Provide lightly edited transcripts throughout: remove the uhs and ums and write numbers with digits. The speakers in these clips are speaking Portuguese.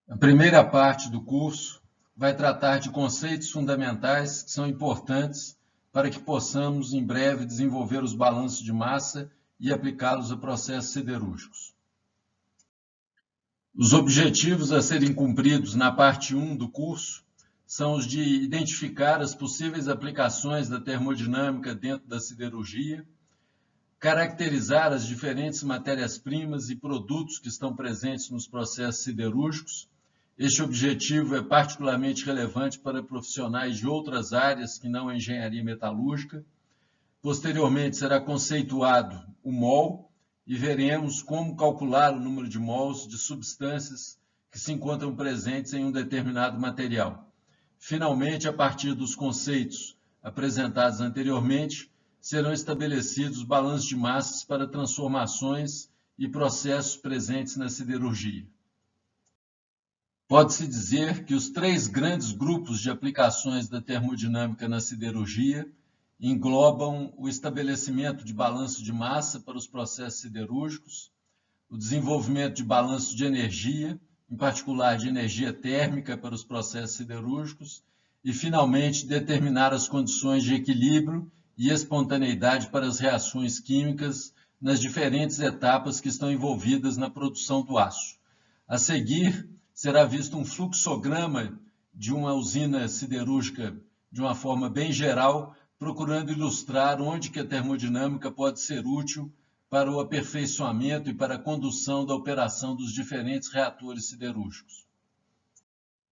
A primeira parte do curso vai tratar de conceitos fundamentais que são importantes para que possamos, em breve, desenvolver os balanços de massa e aplicá-los a processos siderúrgicos. Os objetivos a serem cumpridos na parte 1 do curso são os de identificar as possíveis aplicações da termodinâmica dentro da siderurgia, caracterizar as diferentes matérias-primas e produtos que estão presentes nos processos siderúrgicos. Este objetivo é particularmente relevante para profissionais de outras áreas que não a engenharia metalúrgica. Posteriormente, será conceituado o mol e veremos como calcular o número de mols de substâncias que se encontram presentes em um determinado material. Finalmente, a partir dos conceitos apresentados anteriormente, serão estabelecidos balanços de massas para transformações e processos presentes na siderurgia. Pode-se dizer que os três grandes grupos de aplicações da termodinâmica na siderurgia englobam o estabelecimento de balanço de massa para os processos siderúrgicos, o desenvolvimento de balanço de energia, em particular de energia térmica para os processos siderúrgicos, e, finalmente, determinar as condições de equilíbrio e espontaneidade para as reações químicas nas diferentes etapas que estão envolvidas na produção do aço. A seguir, será visto um fluxograma de uma usina siderúrgica de uma forma bem geral, procurando ilustrar onde que a termodinâmica pode ser útil para o aperfeiçoamento e para a condução da operação dos diferentes reatores siderúrgicos.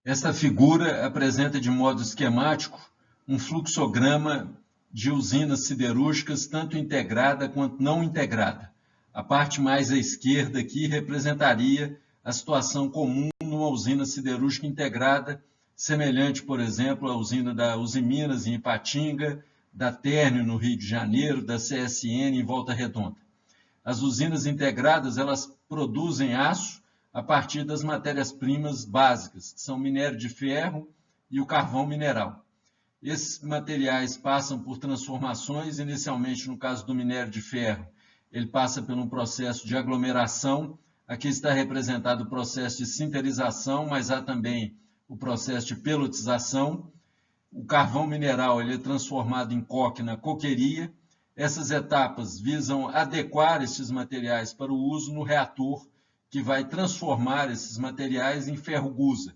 Esta figura apresenta de modo esquemático um fluxograma de usinas siderúrgicas, tanto integrada quanto não integrada. A parte mais à esquerda aqui representaria a situação comum numa usina siderúrgica integrada, semelhante, por exemplo, à usina da Usiminas, em Ipatinga, da Térmio, no Rio de Janeiro, da CSN, em Volta Redonda. As usinas integradas, elas produzem aço a partir das matérias-primas básicas, que são o minério de ferro e o carvão mineral. Esses materiais passam por transformações, inicialmente no caso do minério de ferro, ele passa por um processo de aglomeração. Aqui está representado o processo de sinterização, mas há também o processo de pelotização. O carvão mineral ele é transformado em coque na coqueria. Essas etapas visam adequar esses materiais para o uso no reator, que vai transformar esses materiais em ferro-gusa.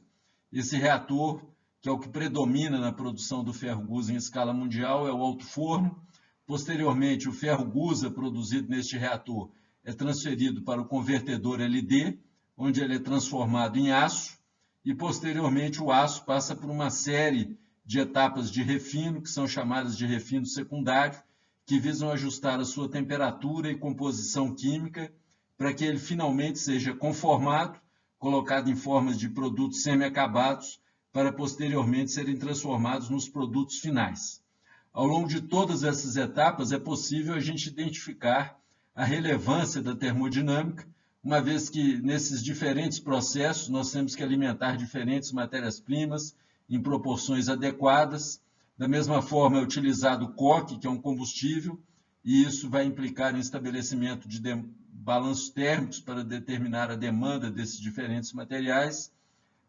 Esse reator, que é o que predomina na produção do ferro-gusa em escala mundial, é o alto forno. Posteriormente, o ferro-gusa produzido neste reator é transferido para o convertedor LD, onde ele é transformado em aço, e posteriormente o aço passa por uma série de etapas de refino, que são chamadas de refino secundário, que visam ajustar a sua temperatura e composição química para que ele finalmente seja conformado, colocado em formas de produtos semi-acabados, para posteriormente serem transformados nos produtos finais. Ao longo de todas essas etapas, é possível a gente identificar a relevância da termodinâmica, uma vez que nesses diferentes processos nós temos que alimentar diferentes matérias-primas em proporções adequadas. Da mesma forma, é utilizado o coque, que é um combustível, e isso vai implicar em estabelecimento de balanços térmicos para determinar a demanda desses diferentes materiais.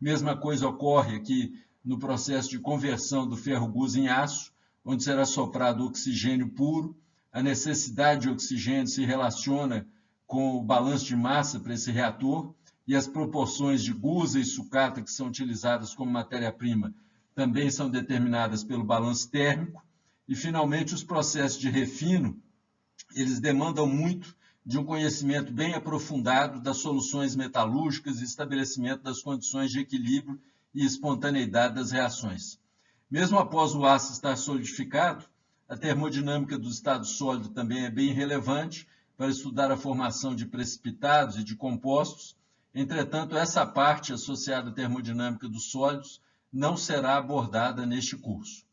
Mesma coisa ocorre aqui no processo de conversão do ferro-gusa em aço, onde será soprado oxigênio puro. A necessidade de oxigênio se relaciona com o balanço de massa para esse reator, e as proporções de gusa e sucata que são utilizadas como matéria-prima também são determinadas pelo balanço térmico. E, finalmente, os processos de refino, eles demandam muito de um conhecimento bem aprofundado das soluções metalúrgicas e estabelecimento das condições de equilíbrio e espontaneidade das reações. Mesmo após o aço estar solidificado, a termodinâmica do estado sólido também é bem relevante para estudar a formação de precipitados e de compostos. Entretanto, essa parte associada à termodinâmica dos sólidos não será abordada neste curso.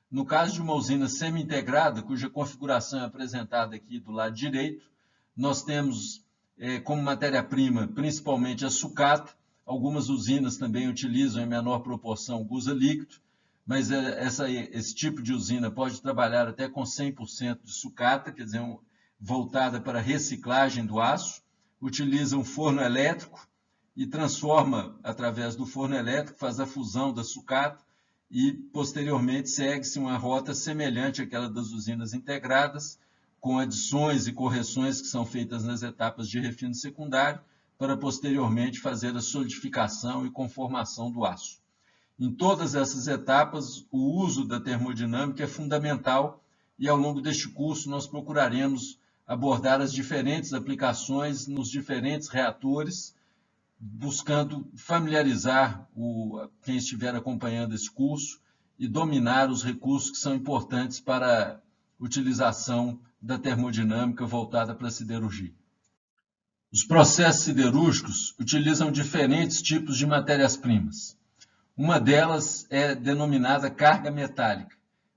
No caso de uma usina semi-integrada, cuja configuração é apresentada aqui do lado direito, nós temos como matéria-prima principalmente a sucata. Algumas usinas também utilizam em menor proporção o gusa líquido, mas esse tipo de usina pode trabalhar até com 100% de sucata, quer dizer, voltada para a reciclagem do aço. Utiliza um forno elétrico e transforma através do forno elétrico, faz a fusão da sucata e, posteriormente, segue-se uma rota semelhante àquela das usinas integradas, com adições e correções que são feitas nas etapas de refino secundário, para posteriormente fazer a solidificação e conformação do aço. Em todas essas etapas, o uso da termodinâmica é fundamental e, ao longo deste curso, nós procuraremos abordar as diferentes aplicações nos diferentes reatores, buscando familiarizar quem estiver acompanhando esse curso e dominar os recursos que são importantes para a utilização da termodinâmica voltada para a siderurgia. Os processos siderúrgicos utilizam diferentes tipos de matérias-primas. Uma delas é denominada carga metálica.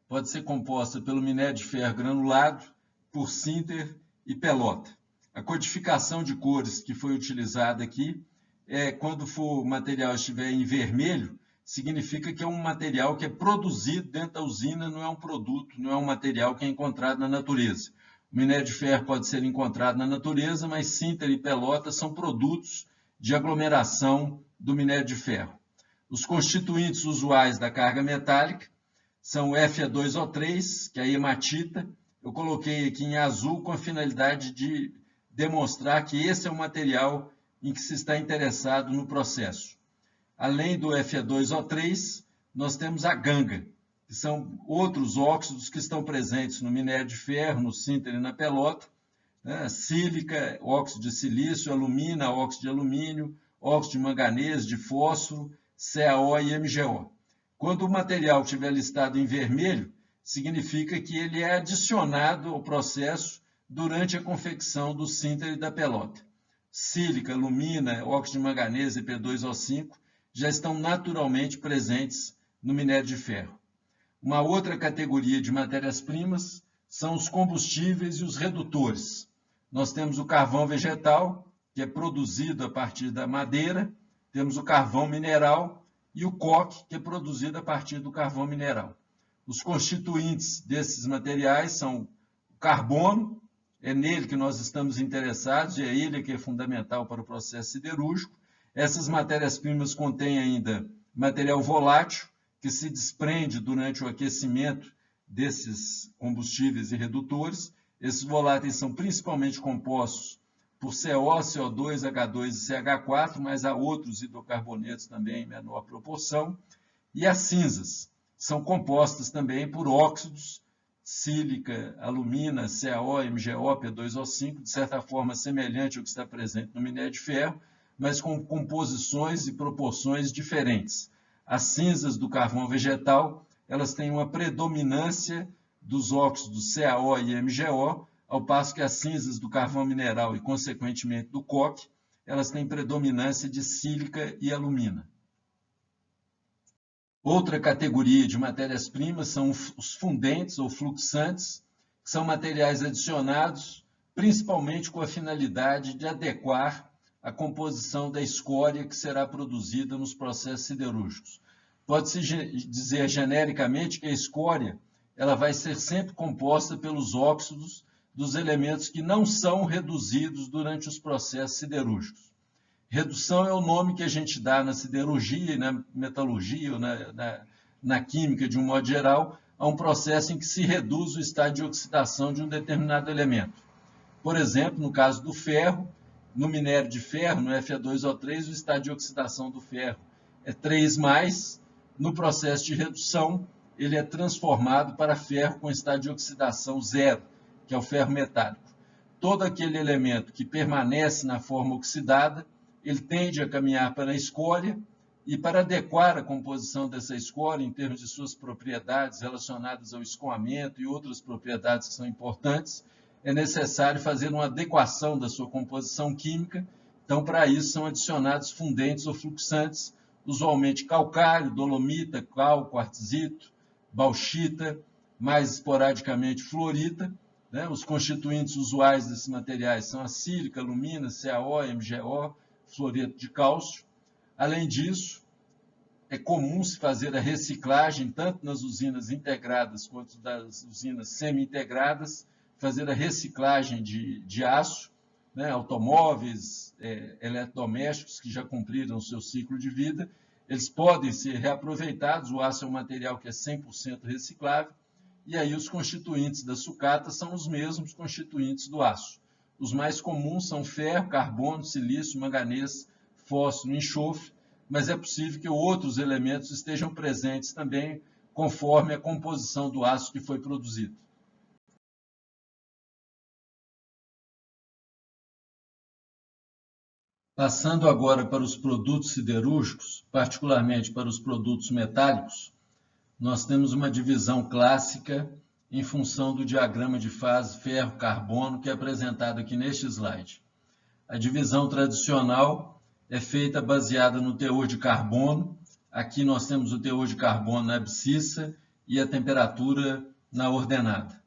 Pode ser composta pelo minério de ferro granulado, por sinter e pelota. A codificação de cores que foi utilizada aqui quando o material estiver em vermelho, significa que é um material que é produzido dentro da usina, não é um produto, não é um material que é encontrado na natureza. O minério de ferro pode ser encontrado na natureza, mas sinter e pelota são produtos de aglomeração do minério de ferro. Os constituintes usuais da carga metálica são o Fe2O3, que é a hematita. Eu coloquei aqui em azul com a finalidade de demonstrar que esse é o material em que se está interessado no processo. Além do Fe2O3, nós temos a ganga, que são outros óxidos que estão presentes no minério de ferro, no sinter e na pelota, né? Sílica, óxido de silício, alumina, óxido de alumínio, óxido de manganês, de fósforo, CaO e MgO. Quando o material estiver listado em vermelho, significa que ele é adicionado ao processo durante a confecção do sinter e da pelota. Sílica, alumina, óxido de manganês e P2O5 já estão naturalmente presentes no minério de ferro. Uma outra categoria de matérias-primas são os combustíveis e os redutores. Nós temos o carvão vegetal, que é produzido a partir da madeira, temos o carvão mineral e o coque, que é produzido a partir do carvão mineral. Os constituintes desses materiais são o carbono, é nele que nós estamos interessados e é ele que é fundamental para o processo siderúrgico. Essas matérias-primas contêm ainda material volátil, que se desprende durante o aquecimento desses combustíveis e redutores. Esses voláteis são principalmente compostos por CO, CO2, H2 e CH4, mas há outros hidrocarbonetos também em menor proporção. E as cinzas são compostas também por óxidos, sílica, alumina, CaO, MgO, P2O5, de certa forma semelhante ao que está presente no minério de ferro, mas com composições e proporções diferentes. As cinzas do carvão vegetal, elas têm uma predominância dos óxidos CaO e MgO, ao passo que as cinzas do carvão mineral e, consequentemente, do coque, elas têm predominância de sílica e alumina. Outra categoria de matérias-primas são os fundentes ou fluxantes, que são materiais adicionados principalmente com a finalidade de adequar a composição da escória que será produzida nos processos siderúrgicos. Pode-se dizer genericamente que a escória ela vai ser sempre composta pelos óxidos dos elementos que não são reduzidos durante os processos siderúrgicos. Redução é o nome que a gente dá na siderurgia, na metalurgia, ou na química de um modo geral, a um processo em que se reduz o estado de oxidação de um determinado elemento. Por exemplo, no caso do ferro, no minério de ferro, no Fe2O3, o estado de oxidação do ferro é 3+, no processo de redução, ele é transformado para ferro com estado de oxidação 0, que é o ferro metálico. Todo aquele elemento que permanece na forma oxidada, ele tende a caminhar para a escória, e para adequar a composição dessa escória em termos de suas propriedades relacionadas ao escoamento e outras propriedades que são importantes, é necessário fazer uma adequação da sua composição química. Então, para isso, são adicionados fundentes ou fluxantes, usualmente calcário, dolomita, cal, quartzito, bauxita, mais esporadicamente fluorita. Né? Os constituintes usuais desses materiais são a sílica, alumina, CaO, MgO, fluoreto de cálcio. Além disso, é comum se fazer a reciclagem, tanto nas usinas integradas quanto das usinas semi-integradas, fazer a reciclagem de aço, né? Automóveis, eletrodomésticos que já cumpriram seu ciclo de vida, eles podem ser reaproveitados. O aço é um material que é 100% reciclável, e aí os constituintes da sucata são os mesmos constituintes do aço. Os mais comuns são ferro, carbono, silício, manganês, fósforo, enxofre, mas é possível que outros elementos estejam presentes também, conforme a composição do aço que foi produzido. Passando agora para os produtos siderúrgicos, particularmente para os produtos metálicos, nós temos uma divisão clássica em função do diagrama de fase ferro-carbono que é apresentado aqui neste slide. A divisão tradicional é feita baseada no teor de carbono. Aqui nós temos o teor de carbono na abscissa e a temperatura na ordenada.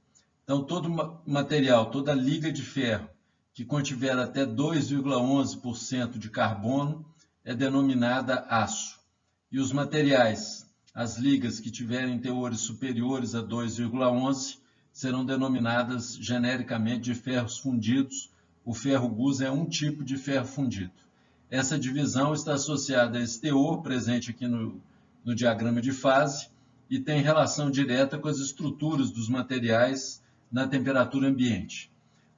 Então, todo material, toda liga de ferro que contiver até 2,11% de carbono é denominada aço. E os materiais, as ligas que tiverem teores superiores a 2,11 serão denominadas genericamente de ferros fundidos. O ferro gusa é um tipo de ferro fundido. Essa divisão está associada a esse teor presente aqui no diagrama de fase e tem relação direta com as estruturas dos materiais na temperatura ambiente.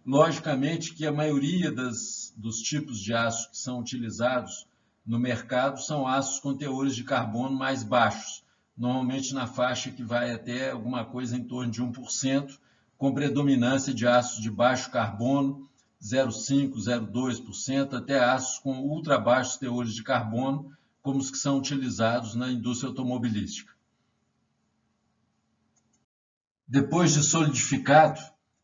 Logicamente que a maioria dos tipos de aço que são utilizados no mercado são aços com teores de carbono mais baixos, normalmente na faixa que vai até alguma coisa em torno de 1%, com predominância de aços de baixo carbono, 0,5%, 0,2%, até aços com ultra baixos teores de carbono, como os que são utilizados na indústria automobilística. Depois de solidificado,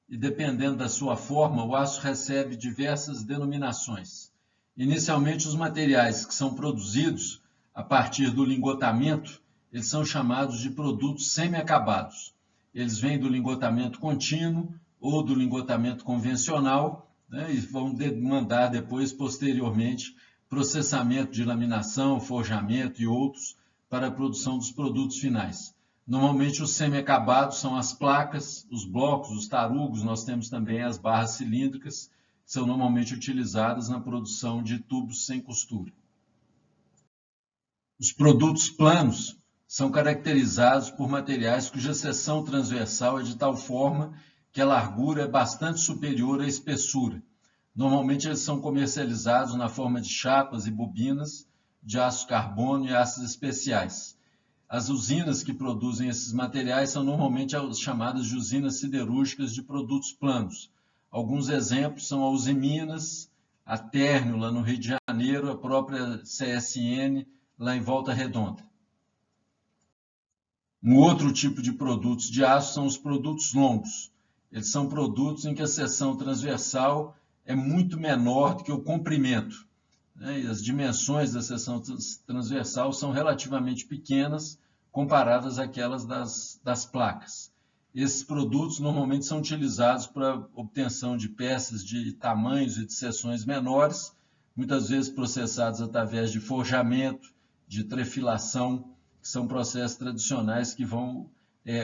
e dependendo da sua forma, o aço recebe diversas denominações. Inicialmente, os materiais que são produzidos a partir do lingotamento, eles são chamados de produtos semi-acabados. Eles vêm do lingotamento contínuo ou do lingotamento convencional, né, e vão demandar depois, posteriormente, processamento de laminação, forjamento e outros para a produção dos produtos finais. Normalmente, os semi-acabados são as placas, os blocos, os tarugos. Nós temos também as barras cilíndricas, que são normalmente utilizadas na produção de tubos sem costura. Os produtos planos são caracterizados por materiais cuja seção transversal é de tal forma que a largura é bastante superior à espessura. Normalmente, eles são comercializados na forma de chapas e bobinas de aço carbono e aços especiais. As usinas que produzem esses materiais são normalmente as chamadas de usinas siderúrgicas de produtos planos. Alguns exemplos são a Usiminas, a Térmio, lá no Rio de Janeiro, a própria CSN, lá em Volta Redonda. Um outro tipo de produtos de aço são os produtos longos. Eles são produtos em que a seção transversal é muito menor do que o comprimento, né? E as dimensões da seção transversal são relativamente pequenas comparadas àquelas das placas. Esses produtos normalmente são utilizados para obtenção de peças de tamanhos e de seções menores, muitas vezes processados através de forjamento, de trefilação, que são processos tradicionais que vão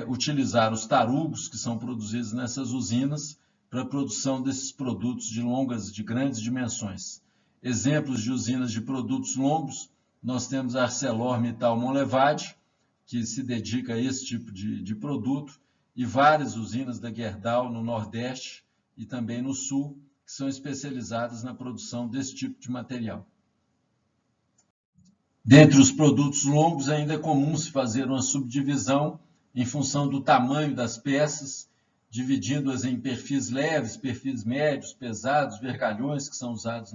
utilizar os tarugos que são produzidos nessas usinas para a produção desses produtos de grandes dimensões. Exemplos de usinas de produtos longos, nós temos a ArcelorMittal Monlevade, que se dedica a esse tipo de produto, e várias usinas da Gerdau no Nordeste e também no Sul, que são especializadas na produção desse tipo de material. Dentre os produtos longos, ainda é comum se fazer uma subdivisão em função do tamanho das peças, dividindo-as em perfis leves, perfis médios, pesados, vergalhões, que são usados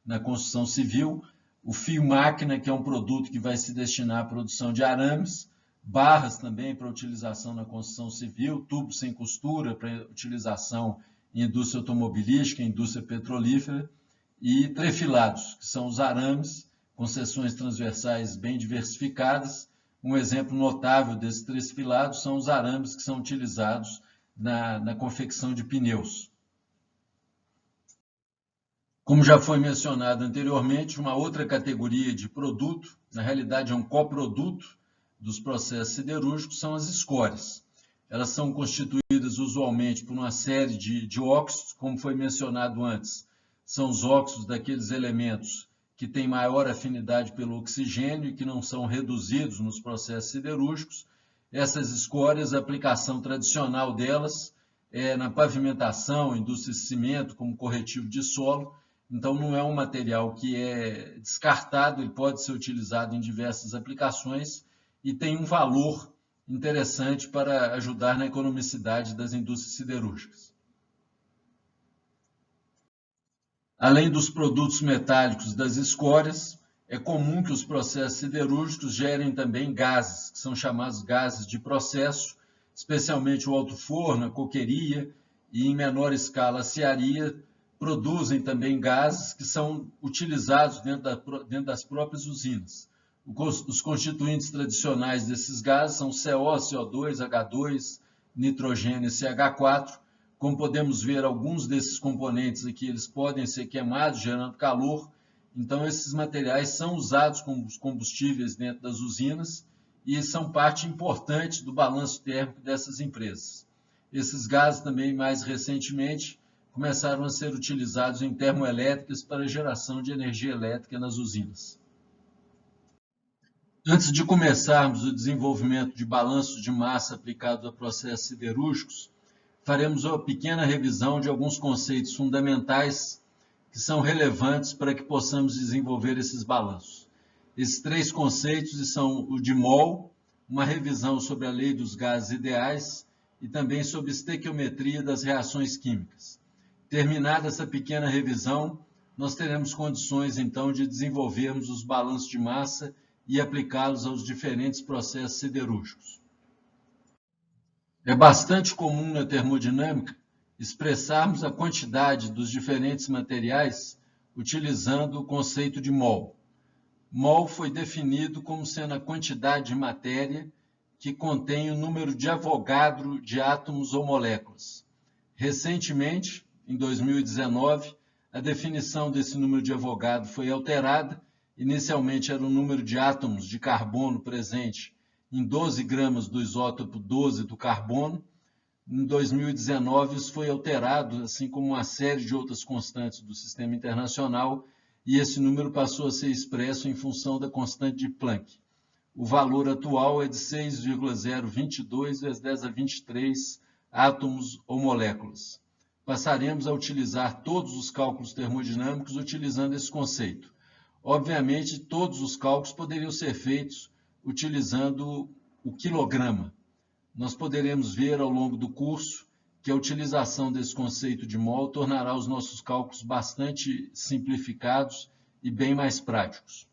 na construção civil, o fio-máquina, que é um produto que vai se destinar à produção de arames, barras também para utilização na construção civil, tubos sem costura para utilização em indústria automobilística, indústria petrolífera, e trefilados, que são os arames, com seções transversais bem diversificadas. Um exemplo notável desses trefilados são os arames que são utilizados na confecção de pneus. Como já foi mencionado anteriormente, uma outra categoria de produto, na realidade é um coproduto dos processos siderúrgicos, são as escórias. Elas são constituídas usualmente por uma série de óxidos, como foi mencionado antes, são os óxidos daqueles elementos que têm maior afinidade pelo oxigênio e que não são reduzidos nos processos siderúrgicos. Essas escórias, a aplicação tradicional delas é na pavimentação, indústria de cimento, como corretivo de solo. Então, não é um material que é descartado, ele pode ser utilizado em diversas aplicações e tem um valor interessante para ajudar na economicidade das indústrias siderúrgicas. Além dos produtos metálicos das escórias, é comum que os processos siderúrgicos gerem também gases, que são chamados gases de processo, especialmente o alto forno, a coqueria e, em menor escala, a cearia, produzem também gases que são utilizados dentro das próprias usinas. Os constituintes tradicionais desses gases são CO, CO2, H2, nitrogênio e CH4. Como podemos ver, alguns desses componentes aqui eles podem ser queimados, gerando calor. Então, esses materiais são usados como combustíveis dentro das usinas e são parte importante do balanço térmico dessas empresas. Esses gases também, mais recentemente, começaram a ser utilizados em termoelétricas para geração de energia elétrica nas usinas. Antes de começarmos o desenvolvimento de balanço de massa aplicado a processos siderúrgicos, faremos uma pequena revisão de alguns conceitos fundamentais que são relevantes para que possamos desenvolver esses balanços. Esses três conceitos são o de mol, uma revisão sobre a lei dos gases ideais e também sobre estequiometria das reações químicas. Terminada essa pequena revisão, nós teremos condições, então, de desenvolvermos os balanços de massa e aplicá-los aos diferentes processos siderúrgicos. É bastante comum na termodinâmica expressarmos a quantidade dos diferentes materiais utilizando o conceito de mol. Mol foi definido como sendo a quantidade de matéria que contém o número de Avogadro de átomos ou moléculas. Recentemente, em 2019, a definição desse número de Avogadro foi alterada. Inicialmente era o número de átomos de carbono presente em 12 gramas do isótopo 12 do carbono. Em 2019, isso foi alterado, assim como uma série de outras constantes do sistema internacional, e esse número passou a ser expresso em função da constante de Planck. O valor atual é de 6,022 vezes 10 a 23 átomos ou moléculas. Passaremos a utilizar todos os cálculos termodinâmicos utilizando esse conceito. Obviamente, todos os cálculos poderiam ser feitos utilizando o quilograma. Nós poderemos ver ao longo do curso que a utilização desse conceito de mol tornará os nossos cálculos bastante simplificados e bem mais práticos.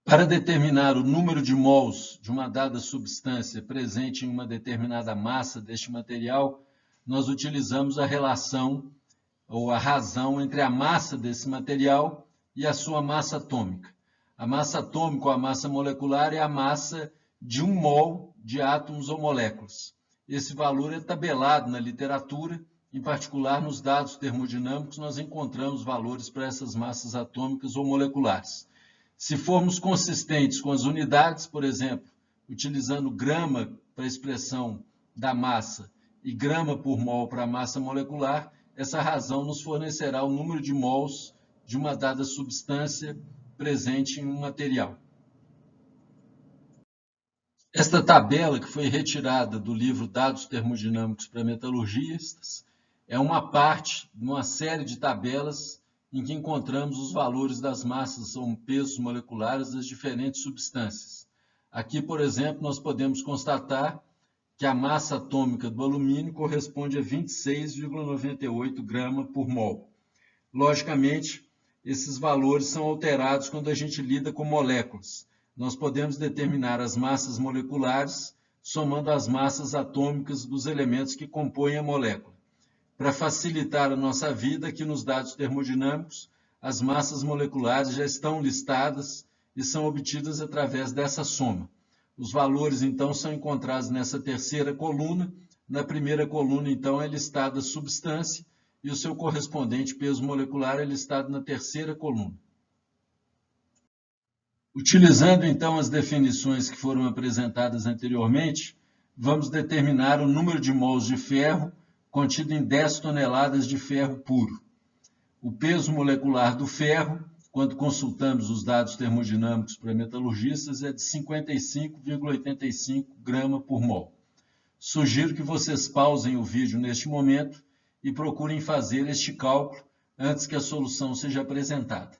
Para determinar o número de mols de uma dada substância presente em uma determinada massa deste material, nós utilizamos a relação ou a razão entre a massa desse material e a sua massa atômica. A massa atômica ou a massa molecular é a massa de 1 mol de átomos ou moléculas. Esse valor é tabelado na literatura, em particular nos dados termodinâmicos, nós encontramos valores para essas massas atômicas ou moleculares. Se formos consistentes com as unidades, por exemplo, utilizando grama para a expressão da massa e grama por mol para a massa molecular, essa razão nos fornecerá o número de mols de uma dada substância presente em um material. Esta tabela, que foi retirada do livro Dados Termodinâmicos para Metalurgistas, é uma parte de uma série de tabelas em que encontramos os valores das massas ou pesos moleculares das diferentes substâncias. Aqui, por exemplo, nós podemos constatar que a massa atômica do alumínio corresponde a 26,98 grama por mol. Logicamente, esses valores são alterados quando a gente lida com moléculas. Nós podemos determinar as massas moleculares somando as massas atômicas dos elementos que compõem a molécula. Para facilitar a nossa vida, aqui nos dados termodinâmicos, as massas moleculares já estão listadas e são obtidas através dessa soma. Os valores, então, são encontrados nessa terceira coluna. Na primeira coluna, então, é listada a substância e o seu correspondente peso molecular é listado na terceira coluna. Utilizando, então, as definições que foram apresentadas anteriormente, vamos determinar o número de mols de ferro contido em 10 toneladas de ferro puro. O peso molecular do ferro, quando consultamos os dados termodinâmicos para metalurgistas, é de 55,85 grama por mol. Sugiro que vocês pausem o vídeo neste momento e procurem fazer este cálculo antes que a solução seja apresentada.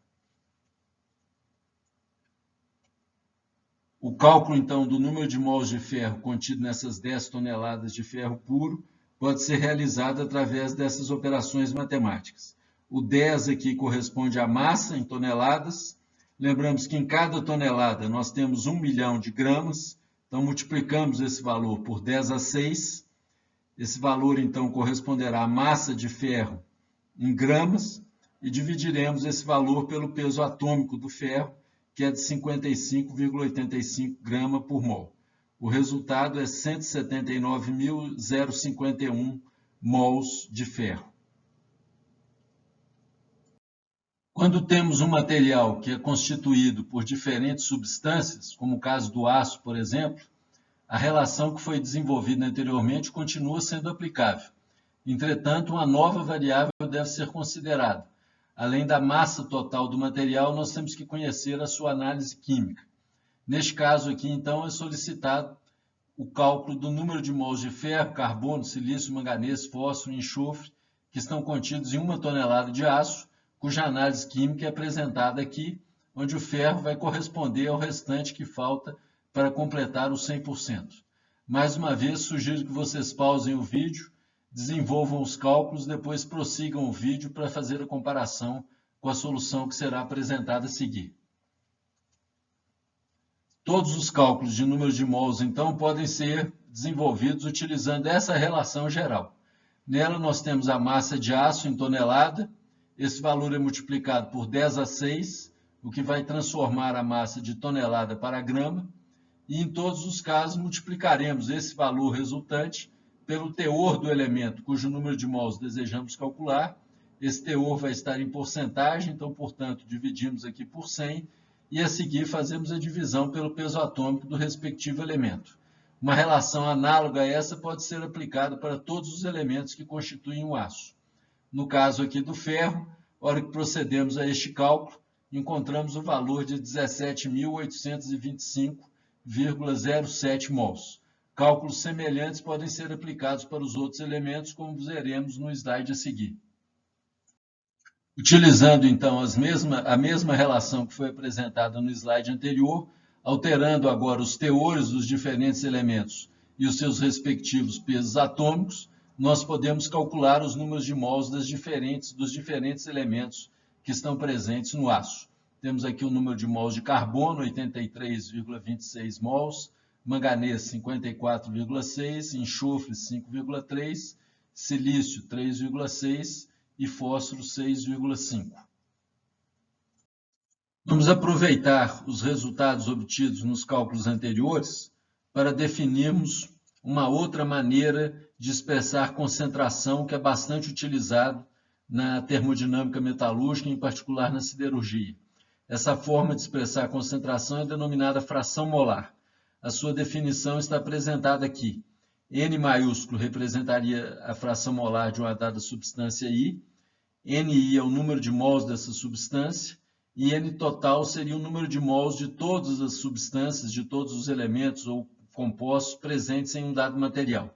O cálculo, então, do número de mols de ferro contido nessas 10 toneladas de ferro puro pode ser realizado através dessas operações matemáticas. O 10 aqui corresponde à massa em toneladas. Lembramos que em cada tonelada nós temos 1 milhão de gramas, então multiplicamos esse valor por 10 a 6. Esse valor, então, corresponderá à massa de ferro em gramas e dividiremos esse valor pelo peso atômico do ferro, que é de 55,85 grama por mol. O resultado é 179.051 mols de ferro. Quando temos um material que é constituído por diferentes substâncias, como o caso do aço, por exemplo, a relação que foi desenvolvida anteriormente continua sendo aplicável. Entretanto, uma nova variável deve ser considerada. Além da massa total do material, nós temos que conhecer a sua análise química. Neste caso aqui, então, é solicitado o cálculo do número de mols de ferro, carbono, silício, manganês, fósforo e enxofre que estão contidos em 1 tonelada de aço, cuja análise química é apresentada aqui, onde o ferro vai corresponder ao restante que falta para completar os 100%. Mais uma vez, sugiro que vocês pausem o vídeo, desenvolvam os cálculos, depois prossigam o vídeo para fazer a comparação com a solução que será apresentada a seguir. Todos os cálculos de número de mols, então, podem ser desenvolvidos utilizando essa relação geral. Nela, nós temos a massa de aço em tonelada. Esse valor é multiplicado por 10 a 6, o que vai transformar a massa de tonelada para grama. E, em todos os casos, multiplicaremos esse valor resultante pelo teor do elemento, cujo número de mols desejamos calcular. Esse teor vai estar em porcentagem, então, portanto, dividimos aqui por 100 e, a seguir, fazemos a divisão pelo peso atômico do respectivo elemento. Uma relação análoga a essa pode ser aplicada para todos os elementos que constituem o aço. No caso aqui do ferro, na hora que procedemos a este cálculo, encontramos o valor de 17.825,07 mols. Cálculos semelhantes podem ser aplicados para os outros elementos, como veremos no slide a seguir. Utilizando, então, a mesma relação que foi apresentada no slide anterior, alterando agora os teores dos diferentes elementos e os seus respectivos pesos atômicos, nós podemos calcular os números de mols dos diferentes elementos que estão presentes no aço. Temos aqui o número de mols de carbono, 83,26 mols, manganês 54,6, enxofre 5,3, silício 3,6 e fósforo 6,5. Vamos aproveitar os resultados obtidos nos cálculos anteriores para definirmos uma outra maneira de expressar concentração que é bastante utilizado na termodinâmica metalúrgica, em particular na siderurgia. Essa forma de expressar concentração é denominada fração molar. A sua definição está apresentada aqui. N maiúsculo representaria a fração molar de uma dada substância I, Ni é o número de mols dessa substância, e N total seria o número de mols de todas as substâncias, de todos os elementos ou compostos presentes em um dado material.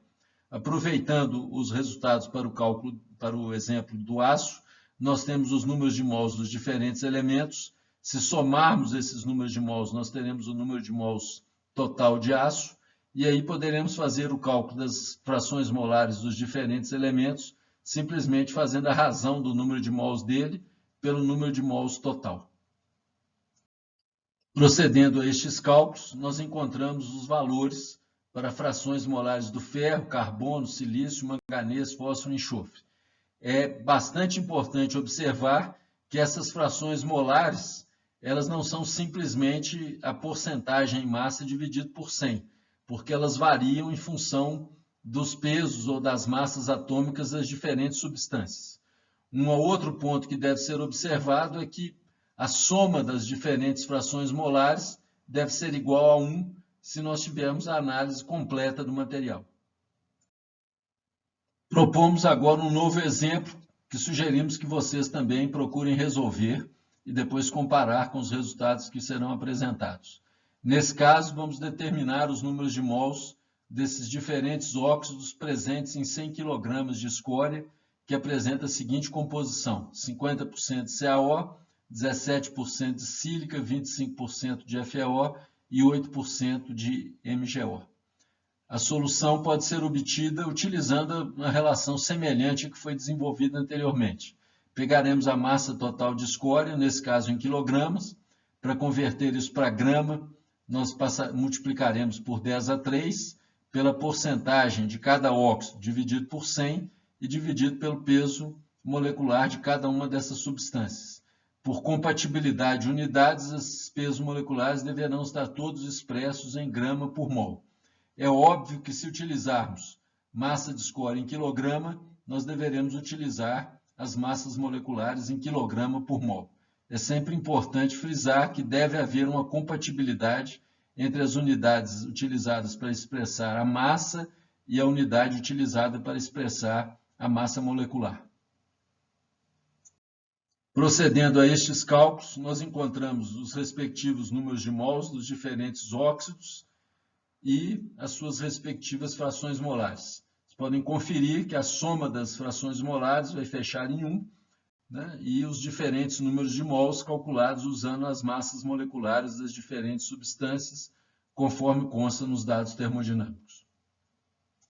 Aproveitando os resultados para o exemplo do aço, nós temos os números de mols dos diferentes elementos. Se somarmos esses números de mols, nós teremos o número de mols total de aço, e aí poderemos fazer o cálculo das frações molares dos diferentes elementos, simplesmente fazendo a razão do número de mols dele pelo número de mols total. Procedendo a estes cálculos, nós encontramos os valores para frações molares do ferro, carbono, silício, manganês, fósforo e enxofre. É bastante importante observar que essas frações molares, elas não são simplesmente a porcentagem em massa dividido por 100, porque elas variam em função dos pesos ou das massas atômicas das diferentes substâncias. Um outro ponto que deve ser observado é que a soma das diferentes frações molares deve ser igual a 1 se nós tivermos a análise completa do material. Propomos agora um novo exemplo que sugerimos que vocês também procurem resolver e depois comparar com os resultados que serão apresentados. Nesse caso, vamos determinar os números de mols desses diferentes óxidos presentes em 100 kg de escória, que apresenta a seguinte composição: 50% de CaO, 17% de sílica, 25% de FeO e 8% de MgO. A solução pode ser obtida utilizando uma relação semelhante à que foi desenvolvida anteriormente. Pegaremos a massa total de escória, nesse caso em quilogramas. Para converter isso para grama, nós multiplicaremos por 10 a 3 pela porcentagem de cada óxido dividido por 100 e dividido pelo peso molecular de cada uma dessas substâncias. Por compatibilidade de unidades, esses pesos moleculares deverão estar todos expressos em grama por mol. É óbvio que, se utilizarmos massa de escória em quilograma, nós deveremos utilizar as massas moleculares em quilograma por mol. É sempre importante frisar que deve haver uma compatibilidade entre as unidades utilizadas para expressar a massa e a unidade utilizada para expressar a massa molecular. Procedendo a estes cálculos, nós encontramos os respectivos números de mols dos diferentes óxidos e as suas respectivas frações molares. Vocês podem conferir que a soma das frações molares vai fechar em 1, né? E os diferentes números de mols calculados usando as massas moleculares das diferentes substâncias, conforme consta nos dados termodinâmicos.